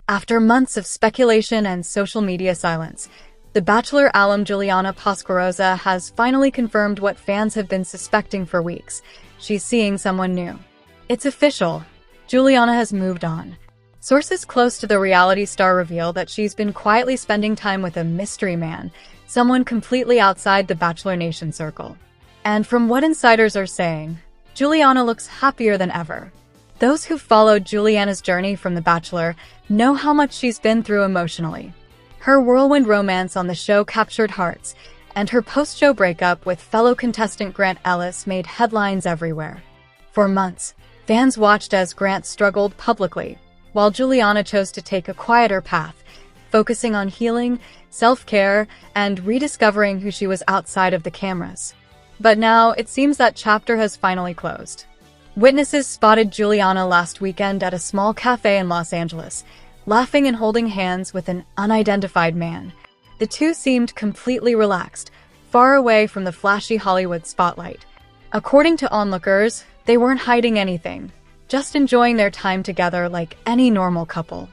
After months of speculation and social media silence, the Bachelor alum Juliana Pasquarosa has finally confirmed what fans have been suspecting for weeks. She's seeing someone new. It's official. Juliana has moved on. Sources close to the reality star reveal that she's been quietly spending time with a mystery man, someone completely outside the Bachelor Nation circle. And from what insiders are saying, Juliana looks happier than ever. Those who followed Juliana's journey from The Bachelor know how much she's been through emotionally. Her whirlwind romance on the show captured hearts, and her post-show breakup with fellow contestant Grant Ellis made headlines everywhere. For months, fans watched as Grant struggled publicly, while Juliana chose to take a quieter path, focusing on healing, self-care, and rediscovering who she was outside of the cameras. But now, it seems that chapter has finally closed. Witnesses spotted Juliana last weekend at a small cafe in Los Angeles, laughing and holding hands with an unidentified man. The two seemed completely relaxed, far away from the flashy Hollywood spotlight. According to onlookers, they weren't hiding anything, just enjoying their time together like any normal couple.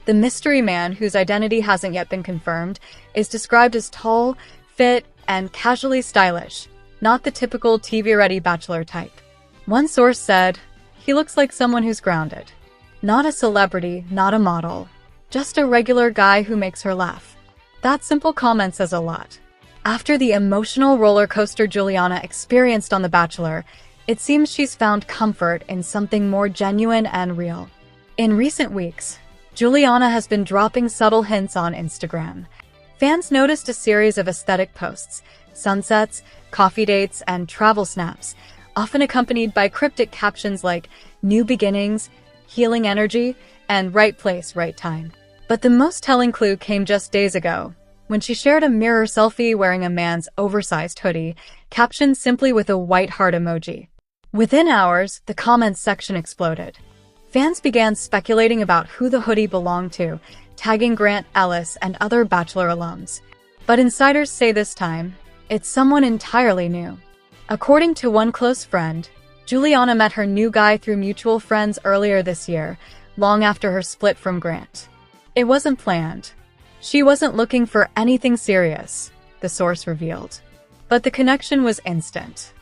The mystery man, whose identity hasn't yet been confirmed, is described as tall, fit, and casually stylish, not the typical TV-ready Bachelor type. One source said, "He looks like someone who's grounded. Not a celebrity, not a model, just a regular guy who makes her laugh." That simple comment says a lot. After the emotional roller coaster Juliana experienced on The Bachelor, it seems she's found comfort in something more genuine and real. In recent weeks, Juliana has been dropping subtle hints on Instagram. Fans noticed a series of aesthetic posts, sunsets, coffee dates, and travel snaps, often accompanied by cryptic captions like "new beginnings," "healing energy," and "right place, right time." But the most telling clue came just days ago, when she shared a mirror selfie wearing a man's oversized hoodie, captioned simply with a white heart emoji. Within hours, the comments section exploded. Fans began speculating about who the hoodie belonged to, tagging Grant Ellis and other Bachelor alums. But insiders say this time, it's someone entirely new. According to one close friend, Juliana met her new guy through mutual friends earlier this year, long after her split from Grant. It wasn't planned. She wasn't looking for anything serious, the source revealed. But the connection was instant.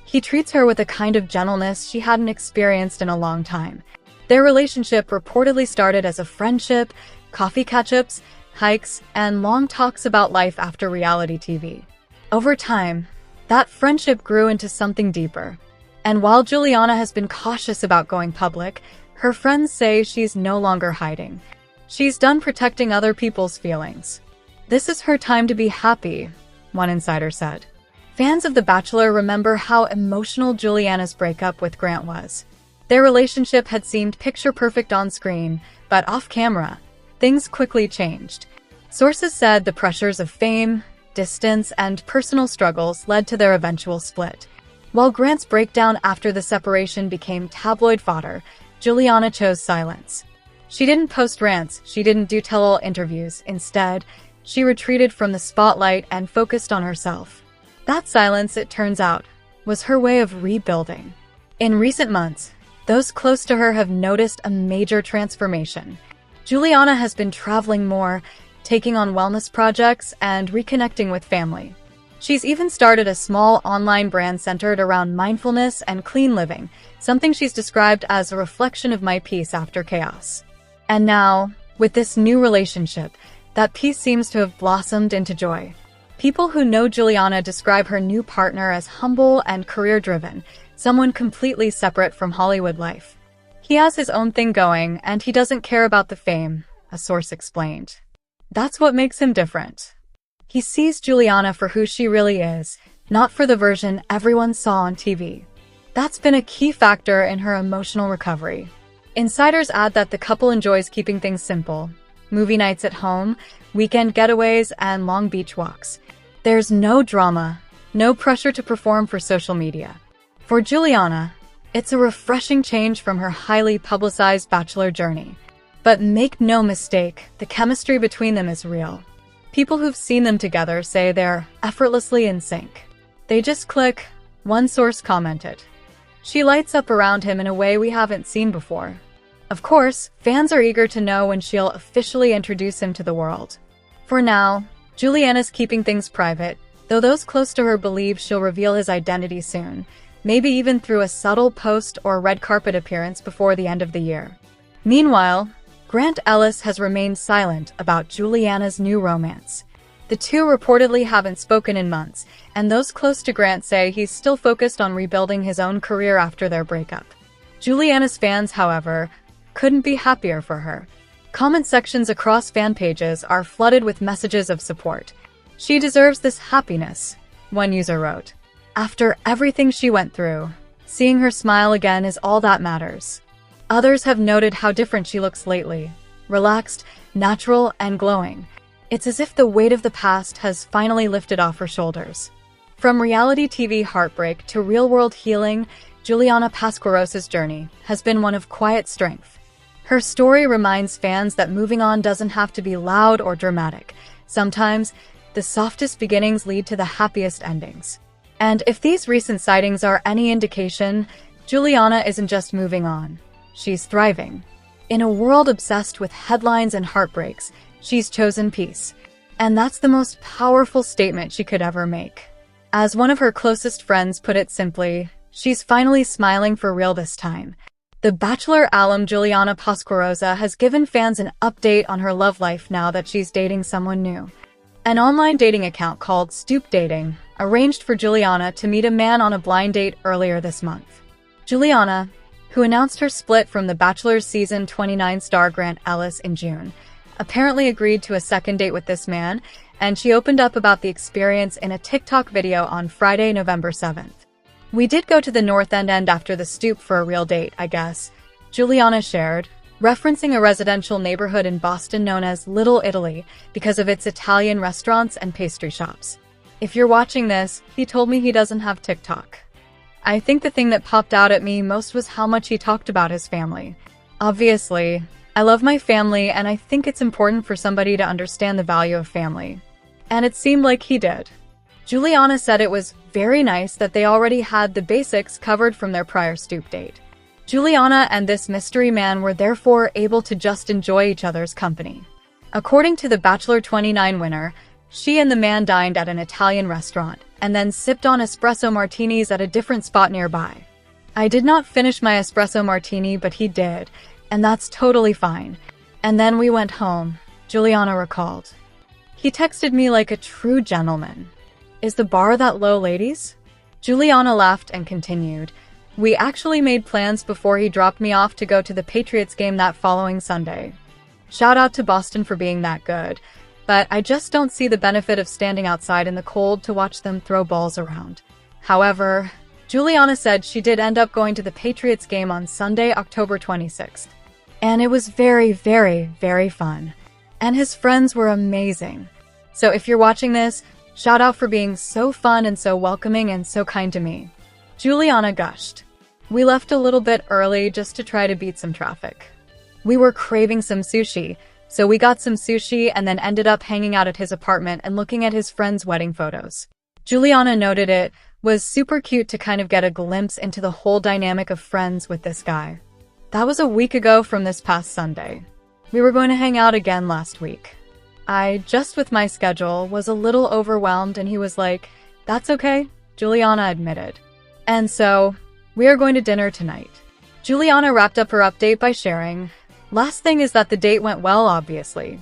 He treats her with a kind of gentleness she hadn't experienced in a long time. Their relationship reportedly started as a friendship, coffee catch-ups, hikes, and long talks about life after reality TV. Over time, that friendship grew into something deeper. And while Juliana has been cautious about going public, her friends say she's no longer hiding. She's done protecting other people's feelings. This is her time to be happy, one insider said. Fans of The Bachelor remember how emotional Juliana's breakup with Grant was. Their relationship had seemed picture-perfect on screen, but off-camera, things quickly changed. Sources said the pressures of fame, distance, and personal struggles led to their eventual split. While Grant's breakdown after the separation became tabloid fodder, Juliana chose silence. She didn't post rants, she didn't do tell-all interviews. Instead, she retreated from the spotlight and focused on herself. That silence, it turns out, was her way of rebuilding. In recent months, those close to her have noticed a major transformation. Juliana has been traveling more, taking on wellness projects, and reconnecting with family. She's even started a small online brand centered around mindfulness and clean living, something she's described as a reflection of my peace after chaos. And now, with this new relationship, that peace seems to have blossomed into joy. People who know Juliana describe her new partner as humble and career-driven, someone completely separate from Hollywood life. He has his own thing going, and he doesn't care about the fame, a source explained. That's what makes him different. He sees Juliana for who she really is, not for the version everyone saw on TV. That's been a key factor in her emotional recovery. Insiders add that the couple enjoys keeping things simple: movie nights at home, weekend getaways, and long beach walks. There's no drama, no pressure to perform for social media. For Juliana, it's a refreshing change from her highly publicized Bachelor journey. But make no mistake, the chemistry between them is real. People who've seen them together say they're effortlessly in sync. They just click, one source commented. She lights up around him in a way we haven't seen before. Of course, fans are eager to know when she'll officially introduce him to the world. For now, Juliana's keeping things private, though those close to her believe she'll reveal his identity soon, maybe even through a subtle post or red carpet appearance before the end of the year. Meanwhile, Grant Ellis has remained silent about Juliana's new romance. The two reportedly haven't spoken in months, and those close to Grant say he's still focused on rebuilding his own career after their breakup. Juliana's fans, however, couldn't be happier for her. Comment sections across fan pages are flooded with messages of support. "She deserves this happiness," one user wrote. "After everything she went through, seeing her smile again is all that matters." Others have noted how different she looks lately. Relaxed, natural, and glowing. It's as if the weight of the past has finally lifted off her shoulders. From reality TV heartbreak to real-world healing, Juliana Pasquarosa's journey has been one of quiet strength. Her story reminds fans that moving on doesn't have to be loud or dramatic. Sometimes, the softest beginnings lead to the happiest endings. And if these recent sightings are any indication, Juliana isn't just moving on. She's thriving. In a world obsessed with headlines and heartbreaks, she's chosen peace. And that's the most powerful statement she could ever make. As one of her closest friends put it simply, she's finally smiling for real this time. The Bachelor alum Juliana Pasquarosa has given fans an update on her love life now that she's dating someone new. An online dating account called Stoop Dating arranged for Juliana to meet a man on a blind date earlier this month. Juliana, who announced her split from the Bachelor's season 29 star Grant Ellis in June, apparently agreed to a second date with this man, and she opened up about the experience in a TikTok video on Friday, November 7th. "We did go to the North End after the stoop for a real date, I guess," Juliana shared, referencing a residential neighborhood in Boston known as Little Italy because of its Italian restaurants and pastry shops. "If you're watching this, he told me he doesn't have TikTok. I think the thing that popped out at me most was how much he talked about his family. Obviously, I love my family and I think it's important for somebody to understand the value of family. And it seemed like he did." Juliana said it was very nice that they already had the basics covered from their prior stoop date. Juliana and this mystery man were therefore able to just enjoy each other's company. According to the Bachelor 29 winner, she and the man dined at an Italian restaurant and then sipped on espresso martinis at a different spot nearby. "I did not finish my espresso martini, but he did, and that's totally fine. And then we went home," Juliana recalled. "He texted me like a true gentleman. Is the bar that low, ladies?" Juliana laughed and continued, "We actually made plans before he dropped me off to go to the Patriots game that following Sunday. Shout out to Boston for being that good. But I just don't see the benefit of standing outside in the cold to watch them throw balls around." However, Juliana said she did end up going to the Patriots game on Sunday, October 26th. And it was very, very, very fun. And his friends were amazing. So if you're watching this, shout out for being so fun and so welcoming and so kind to me. Juliana gushed. "We left a little bit early just to try to beat some traffic. We were craving some sushi. So we got some sushi and then ended up hanging out at his apartment and looking at his friends' wedding photos." Juliana noted it was super cute to kind of get a glimpse into the whole dynamic of friends with this guy. "That was a week ago from this past Sunday. We were going to hang out again last week. I, just with my schedule, was a little overwhelmed and he was like, 'That's okay,'" Juliana admitted. "And so, we are going to dinner tonight." Juliana wrapped up her update by sharing, "Last thing is that the date went well, obviously.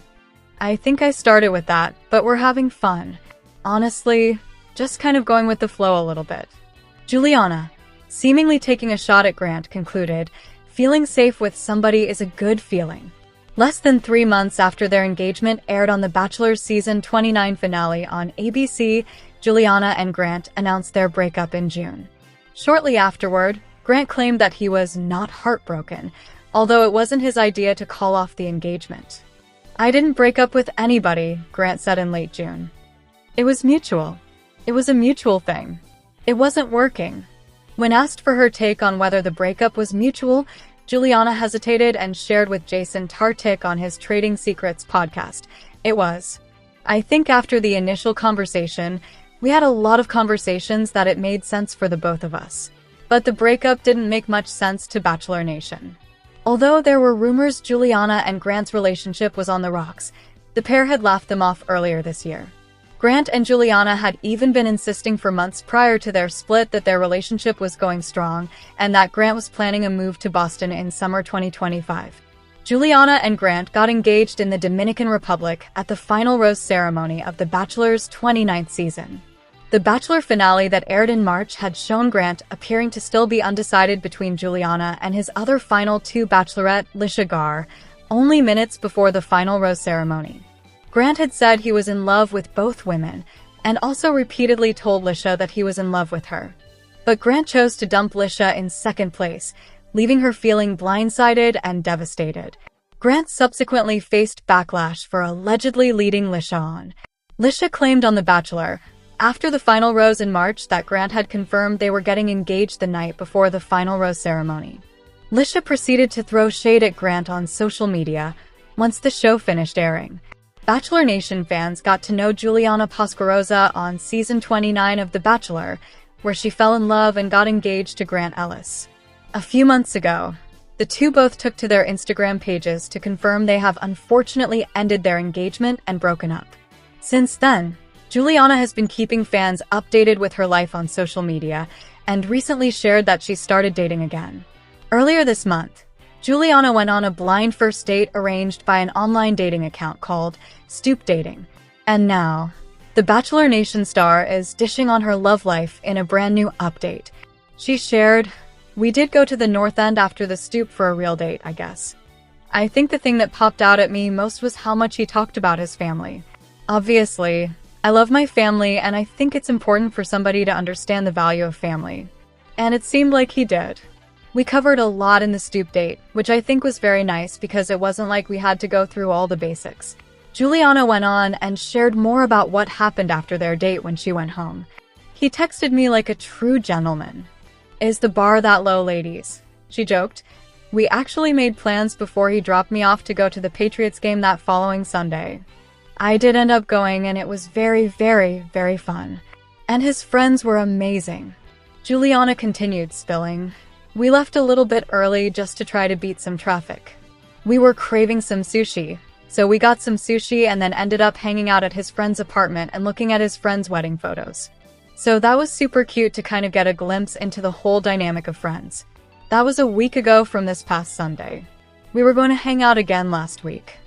I think I started with that, but we're having fun. Honestly, just kind of going with the flow a little bit." Juliana, seemingly taking a shot at Grant, concluded, "Feeling safe with somebody is a good feeling." Less than 3 months after their engagement aired on The Bachelor's season 29 finale on ABC, Juliana and Grant announced their breakup in June. Shortly afterward, Grant claimed that he was not heartbroken, although it wasn't his idea to call off the engagement. "I didn't break up with anybody," Grant said in late June. "It was mutual. It was a mutual thing. It wasn't working." When asked for her take on whether the breakup was mutual, Juliana hesitated and shared with Jason Tartick on his Trading Secrets podcast, "It was. I think after the initial conversation, we had a lot of conversations that it made sense for the both of us. But the breakup didn't make much sense to Bachelor Nation." Although there were rumors Juliana and Grant's relationship was on the rocks, the pair had laughed them off earlier this year. Grant and Juliana had even been insisting for months prior to their split that their relationship was going strong and that Grant was planning a move to Boston in summer 2025. Juliana and Grant got engaged in the Dominican Republic at the final rose ceremony of The Bachelor's 29th season. The Bachelor finale that aired in March had shown Grant appearing to still be undecided between Juliana and his other final two bachelorette, Lisha Gar, only minutes before the final rose ceremony. Grant had said he was in love with both women, and also repeatedly told Lisha that he was in love with her. But Grant chose to dump Lisha in second place, leaving her feeling blindsided and devastated. Grant subsequently faced backlash for allegedly leading Lisha on. Lisha claimed on The Bachelor, after the final rose in March, that Grant had confirmed they were getting engaged the night before the final rose ceremony. Lisha proceeded to throw shade at Grant on social media once the show finished airing. Bachelor Nation fans got to know Juliana Pasquarosa on season 29 of The Bachelor, where she fell in love and got engaged to Grant Ellis. A few months ago, the two both took to their Instagram pages to confirm they have unfortunately ended their engagement and broken up. Since then, Juliana has been keeping fans updated with her life on social media and recently shared that she started dating again. Earlier this month, Juliana went on a blind first date arranged by an online dating account called Stoop Dating. And now, the Bachelor Nation star is dishing on her love life in a brand new update. She shared, "We did go to the North End after the stoop for a real date, I guess. I think the thing that popped out at me most was how much he talked about his family. Obviously, I love my family and I think it's important for somebody to understand the value of family. And it seemed like he did. We covered a lot in the stoop date, which I think was very nice because it wasn't like we had to go through all the basics." Juliana went on and shared more about what happened after their date when she went home. "He texted me like a true gentleman. Is the bar that low, ladies?" She joked. "We actually made plans before he dropped me off to go to the Patriots game that following Sunday. I did end up going and it was very, very, very fun. And his friends were amazing." Juliana continued, spilling, "We left a little bit early just to try to beat some traffic. We were craving some sushi, so we got some sushi and then ended up hanging out at his friend's apartment and looking at his friend's wedding photos. So that was super cute to kind of get a glimpse into the whole dynamic of friends. That was a week ago from this past Sunday. We were going to hang out again last week.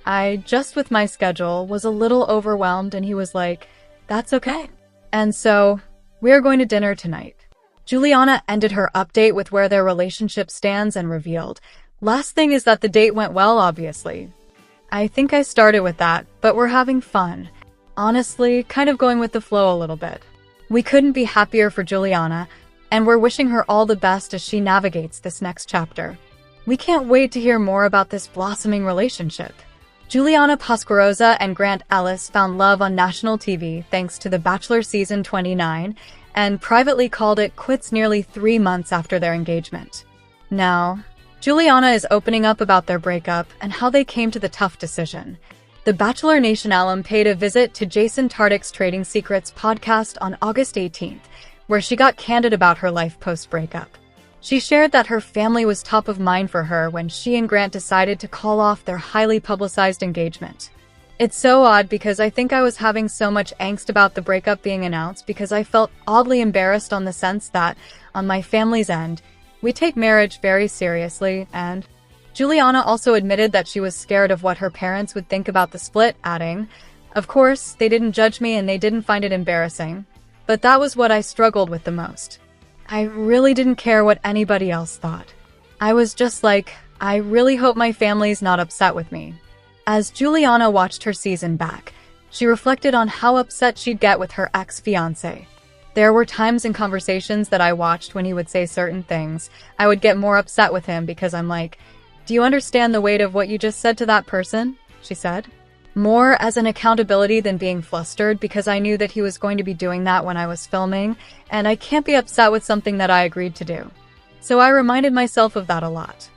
I, just with my schedule, was a little overwhelmed and he was like, 'That's okay.' And so, we are going to dinner tonight." Juliana ended her update with where their relationship stands and revealed, "Last thing is that the date went well, obviously. I think I started with that, but we're having fun. Honestly, kind of going with the flow a little bit." We couldn't be happier for Juliana, and we're wishing her all the best as she navigates this next chapter. We can't wait to hear more about this blossoming relationship. Juliana Pasquarosa and Grant Ellis found love on national TV thanks to The Bachelor season 29, and privately called it quits nearly 3 months after their engagement. Now, Juliana is opening up about their breakup and how they came to the tough decision. The Bachelor Nation alum paid a visit to Jason Tartick's Trading Secrets podcast on August 18th, where she got candid about her life post-breakup. She shared that her family was top of mind for her when she and Grant decided to call off their highly publicized engagement. "It's so odd because I think I was having so much angst about the breakup being announced because I felt oddly embarrassed on the sense that, on my family's end, we take marriage very seriously," and Juliana also admitted that she was scared of what her parents would think about the split, adding, "Of course, they didn't judge me and they didn't find it embarrassing, but that was what I struggled with the most. I really didn't care what anybody else thought. I was just like, I really hope my family's not upset with me." As Juliana watched her season back, she reflected on how upset she'd get with her ex-fiancé. "There were times in conversations that I watched when he would say certain things. I would get more upset with him because I'm like, do you understand the weight of what you just said to that person?" she said. "More as an accountability than being flustered because I knew that he was going to be doing that when I was filming, and I can't be upset with something that I agreed to do. So I reminded myself of that a lot."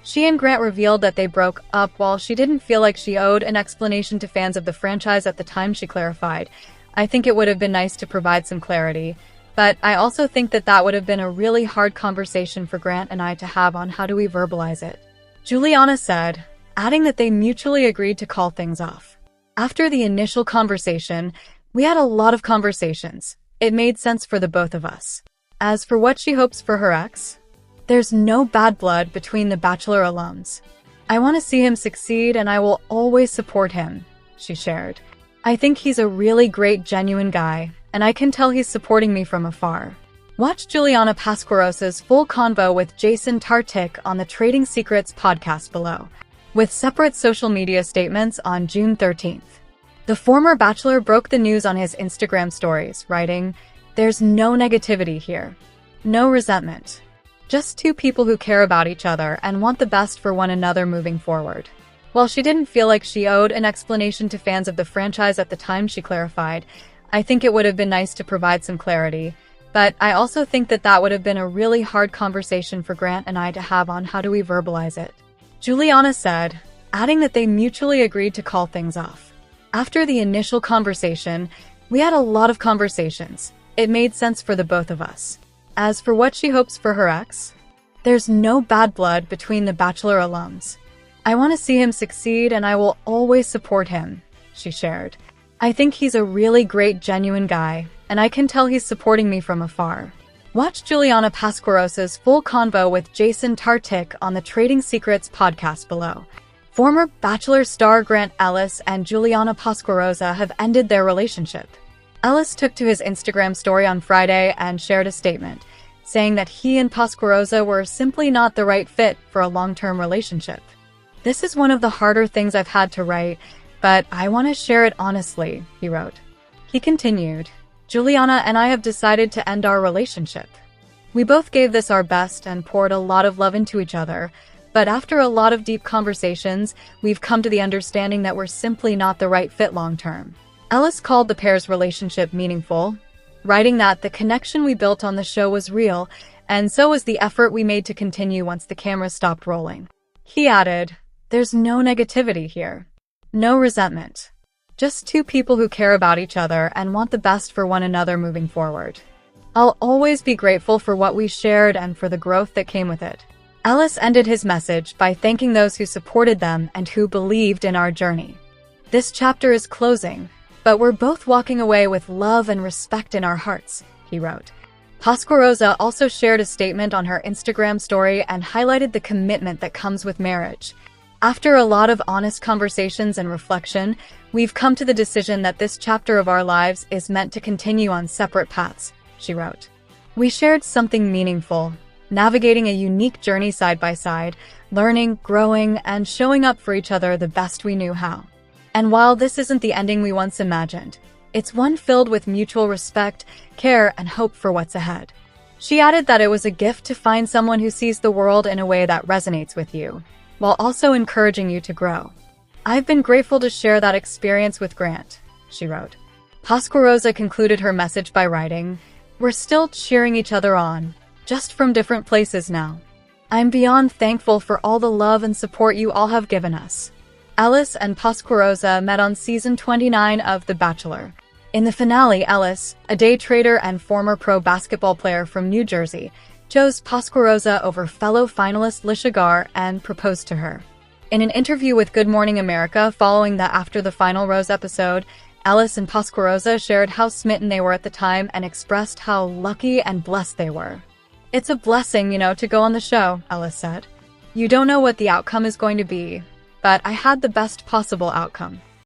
She and Grant revealed that they broke up while she didn't feel like she owed an explanation to fans of the franchise at the time. She clarified, "I think it would have been nice to provide some clarity, but I also think that that would have been a really hard conversation for Grant and I to have on how do we verbalize it. Juliana said, adding that they mutually agreed to call things off. After the initial conversation, we had a lot of conversations. It made sense for the both of us. As for what she hopes for her ex, there's no bad blood between the Bachelor alums. I want to see him succeed and I will always support him, she shared. I think he's a really great, genuine guy, and I can tell he's supporting me from afar. Watch Juliana Pasquarosa's full convo with Jason Tartick on the Trading Secrets podcast below, with separate social media statements on June 13th. The former Bachelor broke the news on his Instagram stories, writing, "There's no negativity here. No resentment. Just two people who care about each other and want the best for one another moving forward." While she didn't feel like she owed an explanation to fans of the franchise at the time, she clarified, "I think it would have been nice to provide some clarity, but I also think that would have been a really hard conversation for Grant and I to have on how do we verbalize it." Juliana said, adding that they mutually agreed to call things off. After the initial conversation, we had a lot of conversations. It made sense for the both of us. As for what she hopes for her ex, there's no bad blood between the Bachelor alums. I want to see him succeed and I will always support him, she shared. I think he's a really great, genuine guy, and I can tell he's supporting me from afar. Watch Juliana Pasquarosa's full convo with Jason Tartick on the Trading Secrets podcast below. Former Bachelor star Grant Ellis and Juliana Pasquarosa have ended their relationship. Ellis took to his Instagram story on Friday and shared a statement, saying that he and Pasquarosa were simply not the right fit for a long-term relationship. "This is one of the harder things I've had to write, but I want to share it honestly," he wrote. He continued, "Juliana and I have decided to end our relationship. We both gave this our best and poured a lot of love into each other, but after a lot of deep conversations, we've come to the understanding that we're simply not the right fit long-term." Ellis called the pair's relationship meaningful, writing that the connection we built on the show was real, and so was the effort we made to continue once the cameras stopped rolling. He added, "There's no negativity here. No resentment. Just two people who care about each other and want the best for one another moving forward. I'll always be grateful for what we shared and for the growth that came with it." Ellis ended his message by thanking those who supported them and who believed in our journey. "This chapter is closing, but we're both walking away with love and respect in our hearts," he wrote. Pasquarosa also shared a statement on her Instagram story and highlighted the commitment that comes with marriage. "After a lot of honest conversations and reflection, we've come to the decision that this chapter of our lives is meant to continue on separate paths," she wrote. "We shared something meaningful, navigating a unique journey side by side, learning, growing, and showing up for each other the best we knew how. And while this isn't the ending we once imagined, it's one filled with mutual respect, care, and hope for what's ahead." She added that it was a gift to find someone who sees the world in a way that resonates with you, while also encouraging you to grow. "I've been grateful to share that experience with Grant," she wrote. Pasquarosa concluded her message by writing, "We're still cheering each other on, just from different places now. I'm beyond thankful for all the love and support you all have given us." Ellis and Pasquarosa met on season 29 of The Bachelor. In the finale, Ellis, a day trader and former pro basketball player from New Jersey, chose Pasquarosa over fellow finalist Lisha Gar and proposed to her. In an interview with Good Morning America following the After the Final Rose episode, Ellis and Pasquarosa shared how smitten they were at the time and expressed how lucky and blessed they were. "It's a blessing, to go on the show," Ellis said. "You don't know what the outcome is going to be, but I had the best possible outcome."